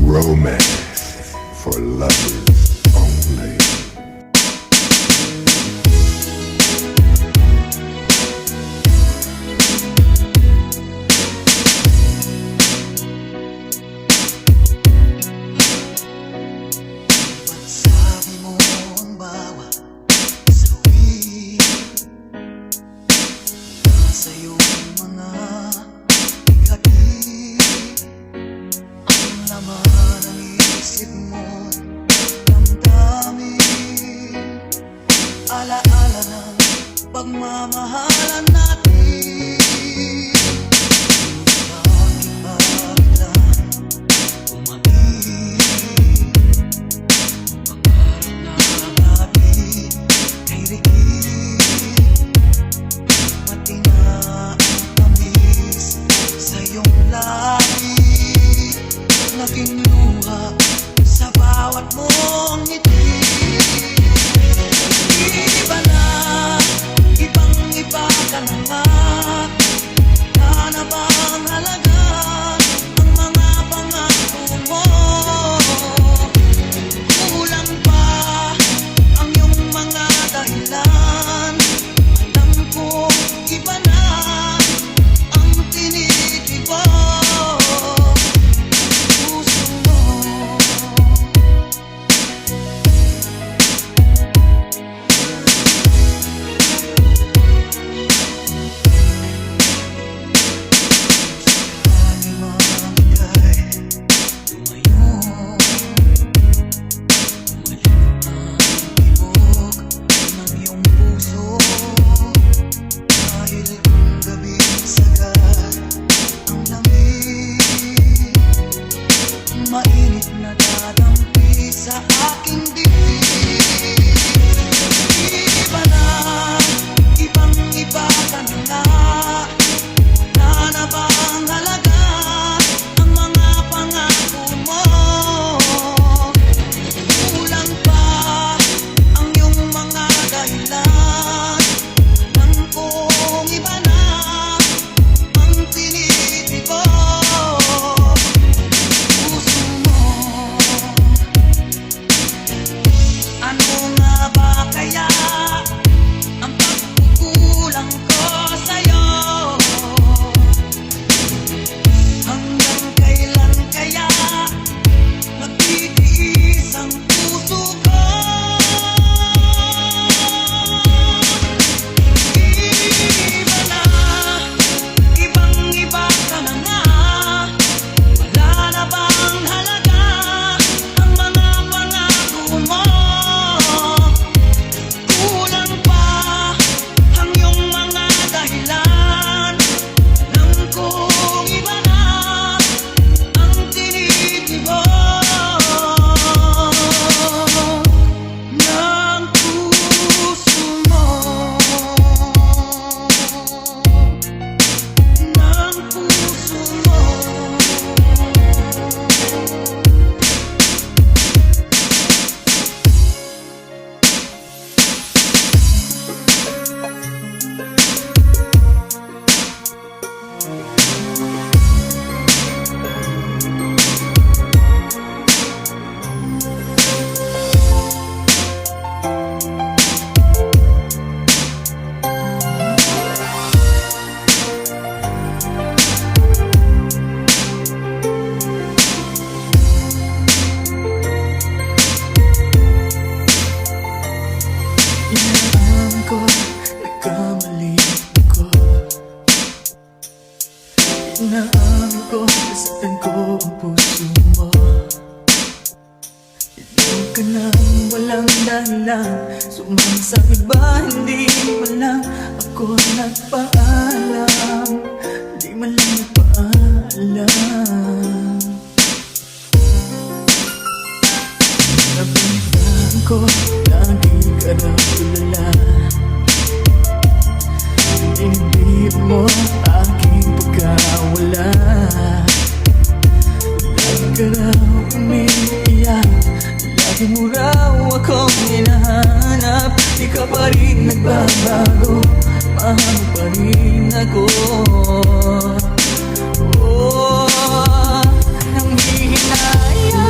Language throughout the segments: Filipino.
Romance for lovers only. Sabi mo ang bawat sawi, nasa iyong mga gabi. Ang laman ng isip mo, damdamin, alaala ng pagmamahalan natin. Bakit ba biglang umabig? Naging luha sa bawat mong ngiti. Iba na, ibang-iba ka na nga. Sana bang halaga ang mga pangako mo? Kulang pa ang iyong mga dahilan. Alam ko iba na ang tinitibo. Mainit na dadampi sa aking dibdib. Iba na, ibang-iba ka na nga. Wala na bang halaga ang mga pangako mo? Kulang pa ang iyong mga dahilan. Alam kong iba na ang tinitibo. Ano nga ba kaya ang pagkukulang ko sa'yo? Hanggang kailan kaya magtitiis ang puso ko? Iba na, ibang-iba ka na nga. Wala na bang halaga ang mga pangako mo? Kulang pa ang iyong mga dahilan. Alam kong iba na ang tinitibo ng puso mo. Ng puso mo. Inaalam ko, nagkamali ako. Inaalam ko, nasaktan ko ang puso mo. Ikaw ka nang walang dahilan, sumama sa iba, hindi man lang ako nagpaalam. Hindi man lang nagpaalam. Nabalitaan ko, lagi ka na tulala. Hindi mo aking pagkawala. Lagi ka raw umiiyak, lagi mo raw akong hinahanap. Di ka pa rin nagbabago, mahal pa rin ako. Oh, nang hihinayang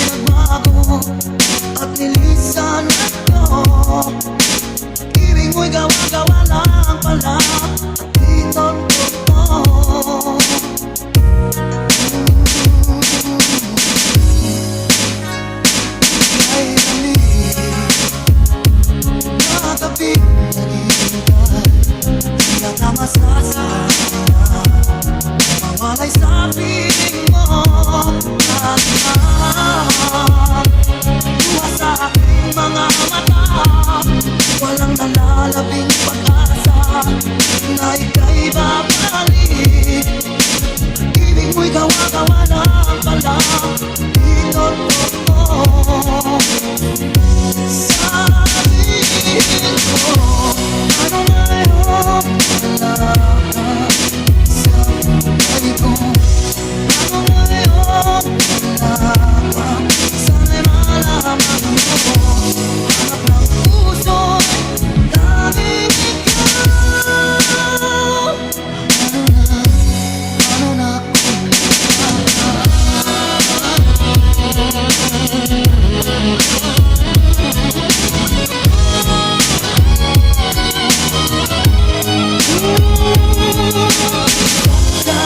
nagbago at nilisan ako. Ibig mo'y gawa-gawa lang pala at di totoo. Kay lamig na gabi naghihintay, di na tama sa sana, mawalay sa piling mo. Luha sa aking mga mata, walang nalalabing pag-asa na ika'y babalik. Ibig mo'y gawa-gawa lang pala, di totoo. Sabihin ko, ano ngayon wala ka sa buhay ko? Ano ngayon wala ka, sana'y malaman mo. Hanap ng puso'y tanging ikaw. Ano na kung wala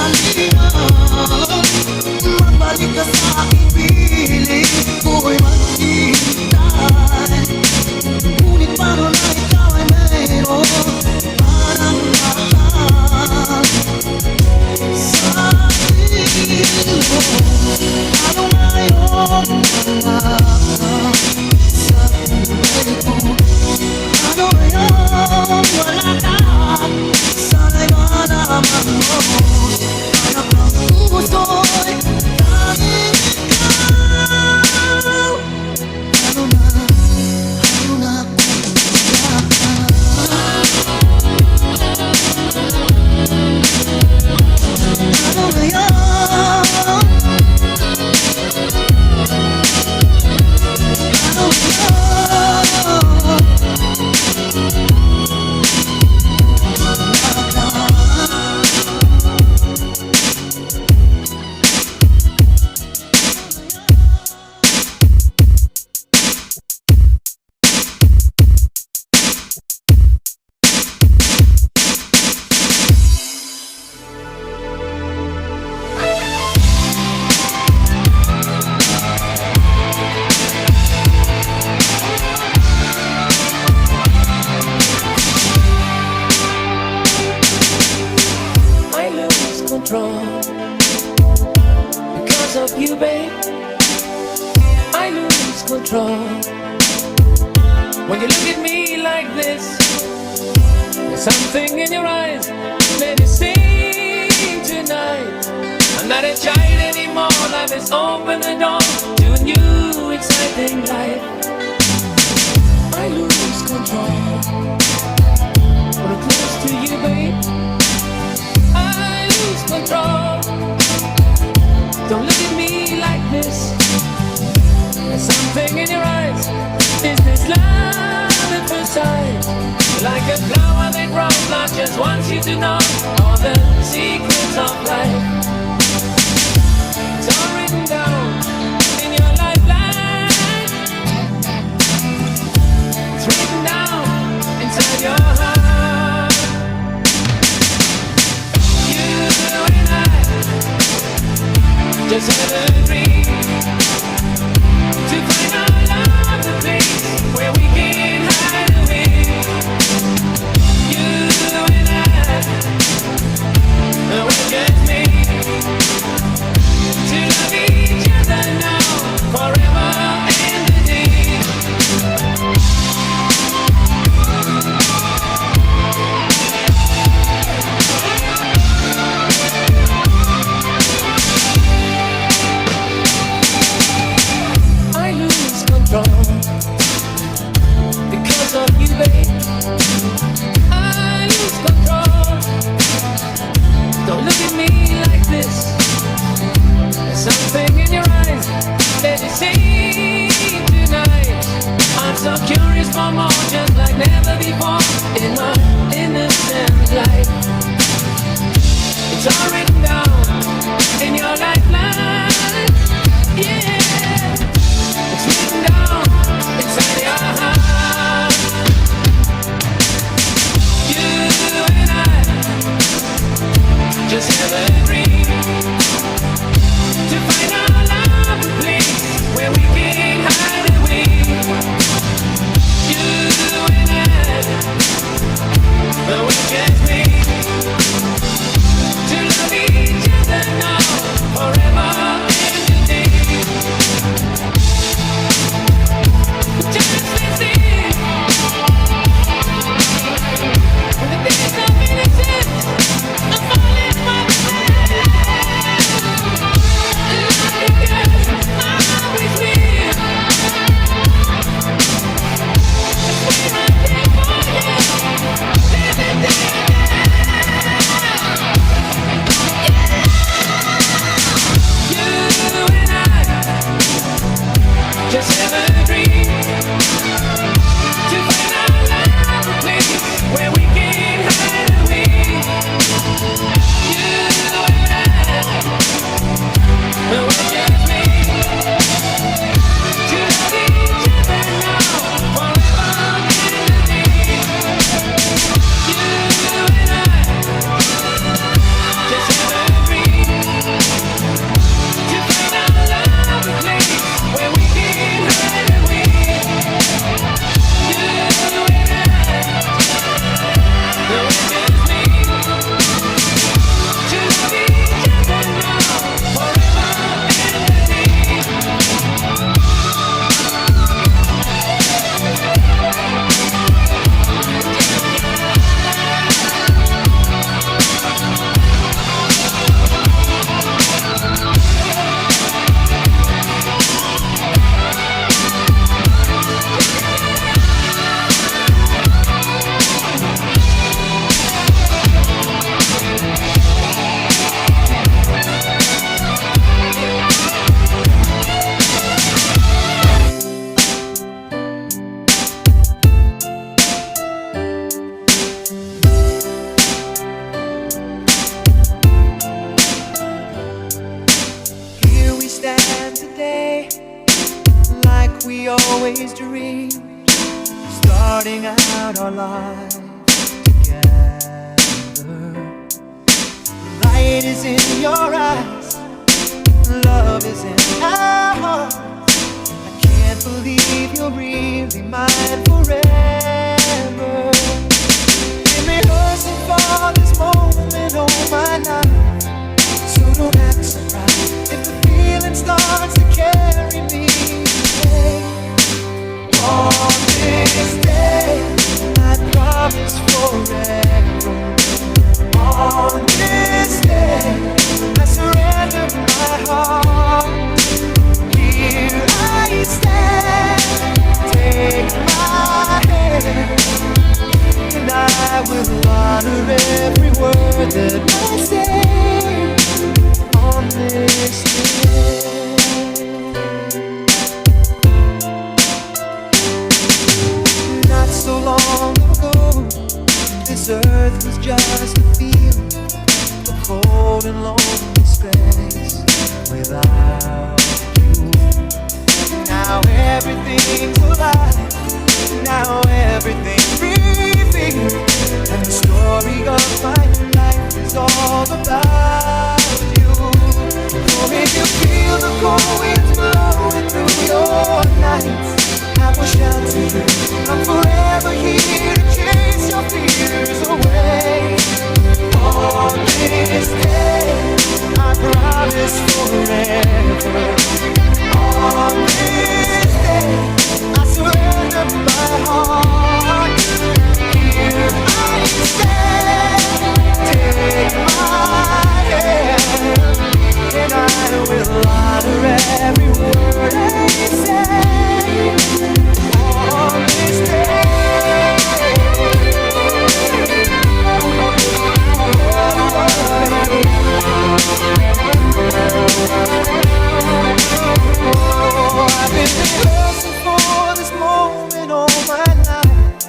magbalik ka sa aking piling, ko'y maghihintay. Ngunit paano na ikaw ay mayroon parang mahal? Sabihin mo, ano ngayon wala ka sa buhay ko? Ano ngayon wala ka, sana'y malaman mo. Hanap ng puso'y tanging ikaw. Ano na kung wala ka? Ano ngayon? Ano I lose control because of you, babe. I lose control when you look at me like this. There's something in your eyes. Let me sing tonight. I'm not a child anymore. Life has opened the door to a new exciting life. I lose control when I'm close to you, babe. I lose control. Don't look at me like this. There's something in your eyes. Is this love at first sight? Like a flower that grows, not just wants you to know all the secrets of life. It's all written down in your lifeline. It's written down inside your heart. You and I just had a dream to find our love, the place where we can hide away. You and I were just made to love each other now, forever and a day. I lose control because of you, babe. I lose control. Don't look at me like this. There's something in your eyes that you see tonight. I'm so curious for more, just like never before in my innocent life. It's all written down in your lifeline. Yeah. we always dreamed, starting out our lives together. Light is in your eyes, love is in our hearts. I can't believe you're really mine forever. Been rehearsing for this moment all my life, so don't act surprised if the feeling starts to carry me away. On this day, I promise forever. On this day, I surrender my heart. Here I stand, take my hand, and I will honor every word that I say on this day. Not so long ago, this earth was just a field of cold and lonely space without you. Now everything's alive, now everything's breathing, and the story of my life is all about you. For if you feel the cold winds blowing through your nights, I will shout to you, I'm forever here to chase your fears away. On this day, I promise forever. On this day, I surrender my heart. Here I stand, take my hand, and I will honor every word I say on this day. I've been rehearsing for this moment all my life,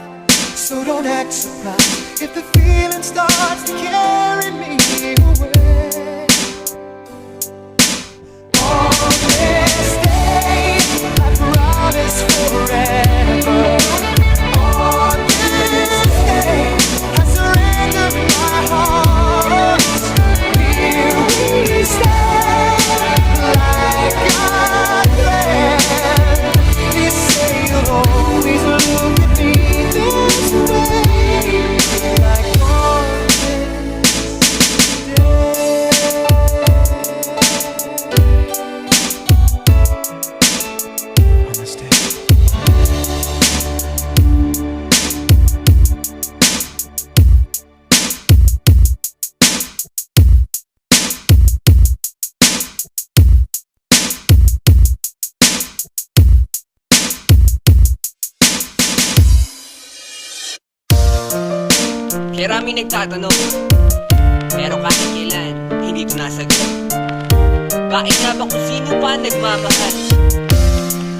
so don't act surprised if the feeling starts to carry me away. On this day, I promise forever. On this day, I surrender my heart. Here we stand, like I planned. You say you'll always look at me this way, like on this day. On this day. Maraming nagtatanong, pero kahit kailan, hindi ito nasagot. Bakit nga ba kung sino pa nagmamahal?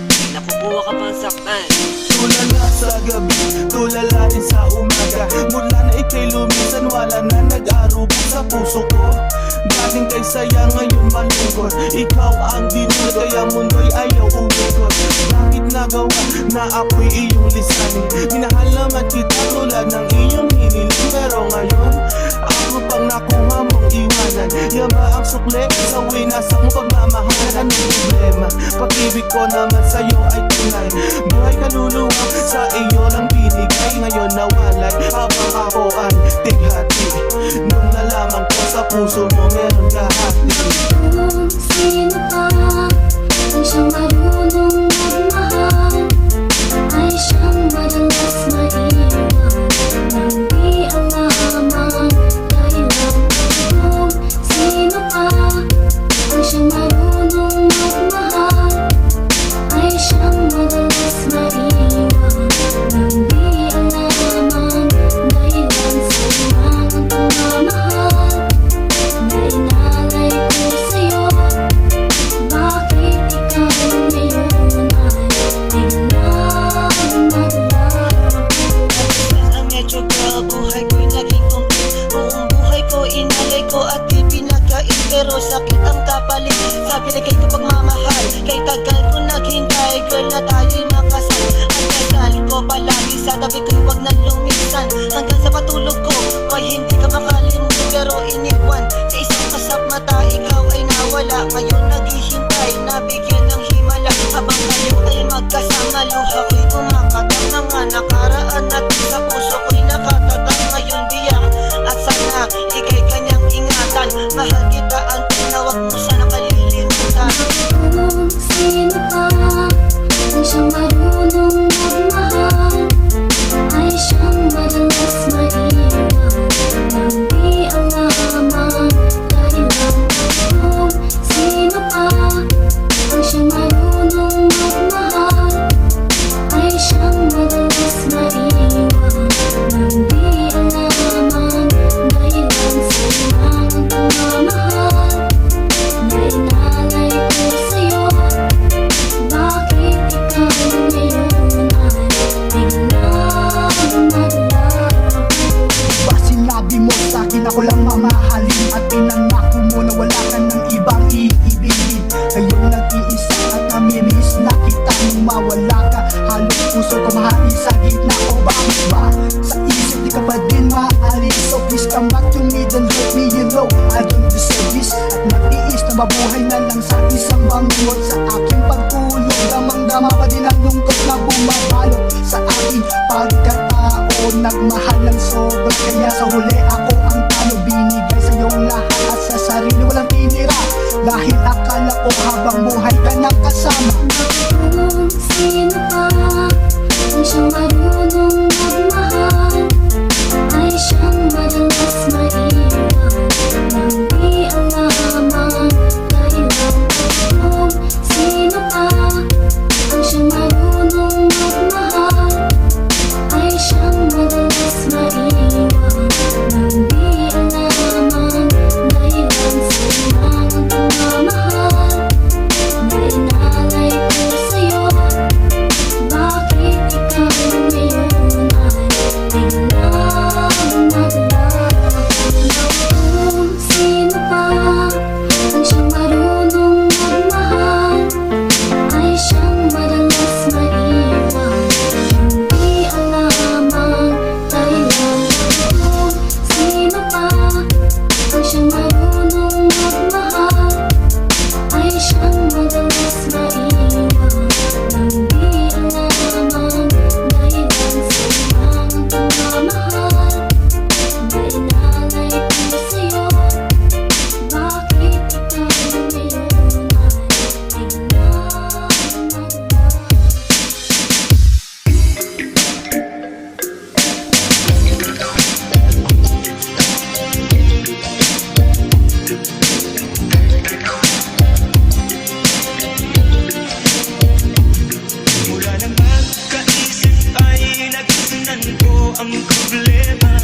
May nakukuha ka pang saktan. Tulala sa gabi, tulala rin sa umaga. Mula na ika'y lumisan, wala na nag-arubo sa puso ko. Dating kay saya, ngayon malungkot. Ikaw ang dinula, kaya mundo'y ayaw umikot. Bakit nagawa na ako'y iyong lisanin? Minahal naman kita tulad ng iyong hiniling. Pero ngayon, ako pang nakuha mong iwanan. Yaba ang sukle, sa winasa mo pagmamahalan. Anong problema? Pag-ibig ko naman sa'yo ay tunay. Buhay kaluluwa, sa iyo lang binigay. Ngayon nawalay, habang ako ay tighati. Nung nalaman ko sa puso mo meron kahati. Kung sino ka, ang siyang marunong magmahal, ay siyang madalas maiwan, nang di alaman dahilan. Kung sino ka, ang siyang marunong magmahal, ay siyang madalas maiwan, nang di alaman dahilan. Sa mga pagmamahal na inalay ko sa'yo, bakit ikaw ngayon siyang marunong magmahal, ay siyang madalas maiwan nang di alaman dahilan. Kung sino pa ang siyang marunong magmahal, ay siyang madalas maiwan nang di alaman dahilan. Sa ilang pagmamahal na inalay ko sa'yo, bakit ikaw ngayon ay biglang naglaho? Ba sinabi mo sa'kin ako lang mamahalin, at pinangako mo na wala ka ng ibang iibigin. Ngayong nag-iisa at namimiss na kita nung mawala ka. Halos puso ko mahali sa gitna ko. Bakit ba sa isip di ka pa din maalis? So please come back to me, don't let me, you know I don't deserve this. At nag-iis na mabuhay na lang sa isang bangungot. Sa aking pagtulog, damang-dama pa din ang lungkot na bumabalot sa aking pagkatao. Nagmahal ng sobra, kaya sa huli ako ang talo. Binigay sa iyong lahat at sa sarili walang tinira, dahil akala ko habang buhay ka nang kasama. Kung sino pa ang siyang marunong magmahal, ay siyang madalas maiwan nang di alaman dahilan. Kung sino pa ang siyang marunong magmahal, ay siyang madalas maiwan nang di alaman dahilan. Sa ilang pagmamahal na inalay ko sa'yo, bakit ikaw ngayon ay biglang naglaho? Kung sino pa ang siyang marunong magmahal, ay siyang madalas maiwan nang di alaman dahilan. Kung sino pa ang siyang marunong magmahal, ay siyang madalas maiwan nang di alaman dahilan. Sa ilang pagmamahal na inalay ko sa'yo, bakit ikaw ngayon ay biglang naglaho? Mula nang magkaisip ay nagsunan ko ang problema,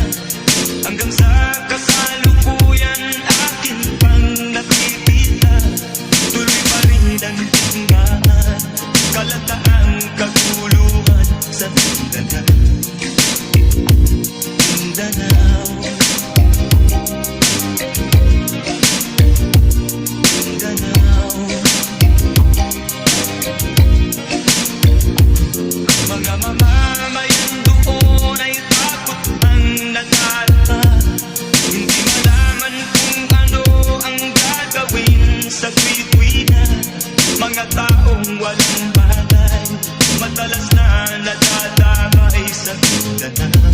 hanggang sa kasalukuyan akin pang nakikita. Tuloy pa rin ang tingnan, kalataang kaguluhan sa Mindanao. Mindanao, Mindanao. Mga mamamayan doon ay takot ang nadarama, hindi malaman kung ano ang gagawin sa tuwi-tuwi-na. Mga taong walang bagay, madalas na nadadamay sa Mindanao.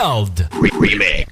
World. Remix.